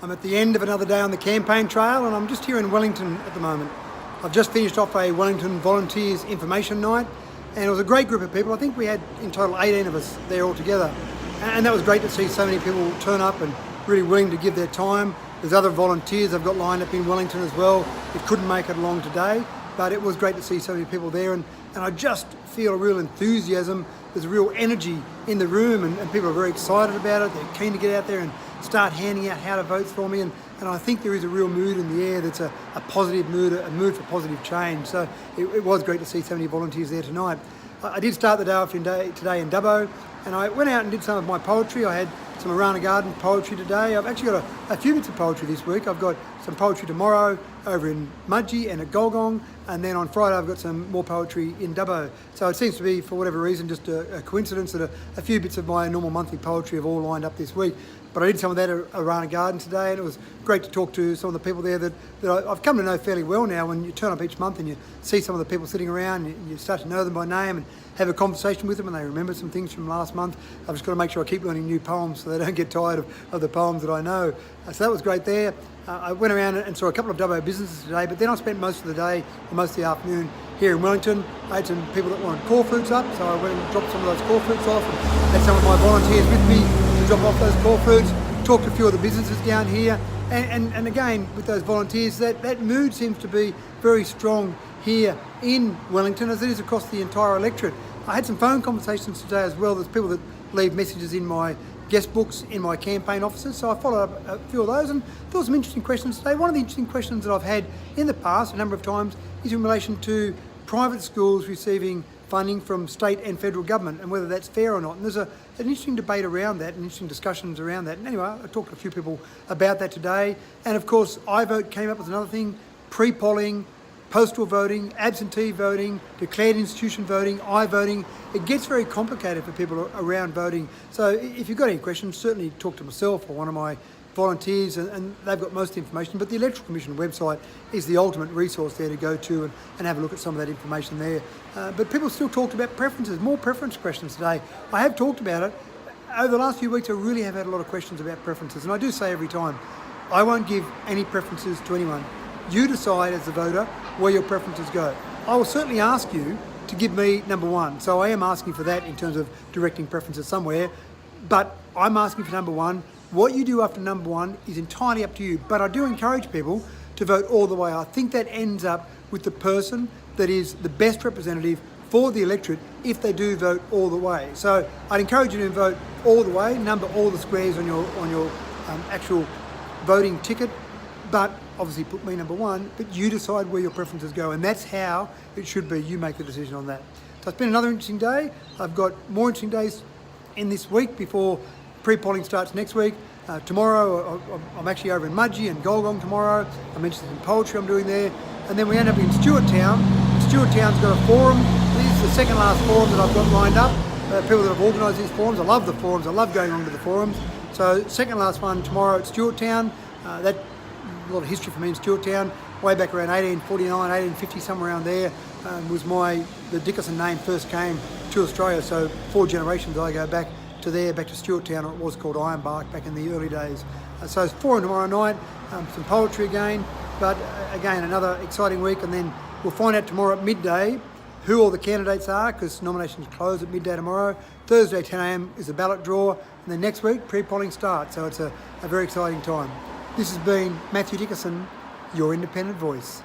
I'm at the end of another day on the campaign trail, and I'm just here in Wellington at the moment. I've just finished off a Wellington Volunteers Information Night, and it was a great group of people. I think we had in total 18 of us there all together. And that was great to see so many people turn up and really willing to give their time. There's other volunteers I've got lined up in Wellington as well that couldn't make it along today, but it was great to see so many people there, and I just feel a real enthusiasm. There's a real energy in the room, and people are very excited about it. They're keen to get out there and start handing out how to vote for me, and I think there is a real mood in the air that's a positive mood, a mood for positive change. So it was great to see so many volunteers there tonight. I did start the day off today in Dubbo, and I went out and did some of my poetry. I had some around the garden poetry today. I've actually got a few bits of poetry this week. I've got some poetry tomorrow over in Mudgee and at Golgong, and then on Friday I've got some more poetry in Dubbo. So it seems to be, for whatever reason, just a coincidence that a few bits of my normal monthly poetry have all lined up this week. But I did some of that around a garden today, and it was great to talk to some of the people there that I've come to know fairly well now. When you turn up each month and you see some of the people sitting around, you start to know them by name and have a conversation with them, and they remember some things from last month. I've just got to make sure I keep learning new poems so they don't get tired of the poems that I know. So that was great there. I went around and saw a couple of Dubbo businesses today, but then I spent most of the day or most of the afternoon here in Wellington. I had some people that wanted core fruits up, so I went and dropped some of those core fruits off, and had some of my volunteers with me to drop off those core fruits. Talked to a few of the businesses down here, and again, with those volunteers, that mood seems to be very strong here in Wellington as it is across the entire electorate. I had some phone conversations today as well. There's people that leave messages in my guest books in my campaign offices, so I followed up a few of those, and there were some interesting questions today. One of the interesting questions that I've had in the past a number of times is in relation to private schools receiving funding from state and federal government and whether that's fair or not. And there's an interesting debate around that and interesting discussions around that. And anyway, I talked to a few people about that today. And of course, iVote came up with another thing: pre-polling, postal voting, absentee voting, declared institution voting, iVoting. It gets very complicated for people around voting. So if you've got any questions, certainly talk to myself or one of my volunteers, and they've got most of the information. But the Electoral Commission website is the ultimate resource there to go to and have a look at some of that information there. But people still talked about preferences, more preference questions today. I have talked about it. Over the last few weeks, I really have had a lot of questions about preferences. And I do say every time, I won't give any preferences to anyone. You decide as the voter where your preferences go. I will certainly ask you to give me number one. So I am asking for that in terms of directing preferences somewhere. But I'm asking for number one. What you do after number one is entirely up to you, but I do encourage people to vote all the way. I think that ends up with the person that is the best representative for the electorate if they do vote all the way. So I'd encourage you to vote all the way, number all the squares on your actual voting ticket, but obviously put me number one, but you decide where your preferences go, and that's how it should be. You make the decision on that. So it's been another interesting day. I've got more interesting days in this week before pre-polling starts next week. Tomorrow, I'm actually over in Mudgee and Golgong tomorrow. I mentioned some poetry I'm doing there. And then we end up in Stewarttown. Stewarttown's got a forum. This is the second last forum that I've got lined up. People that have organised these forums. I love the forums. I love going on to the forums. So second last one tomorrow at Stewarttown. That a lot of history for me in Stewarttown. Way back around 1849, 1850, somewhere around there, was the Dickerson name first came to Australia. So 4 generations I go back to Stewarttown, or it was called Ironbark back in the early days. So it's forum tomorrow night, some poetry again, but again, another exciting week, and then we'll find out tomorrow at midday who all the candidates are, because nominations close at midday tomorrow. Thursday, 10 a.m. is the ballot draw, and then next week, pre-polling starts, so it's a very exciting time. This has been Mathew Dickerson, your independent voice.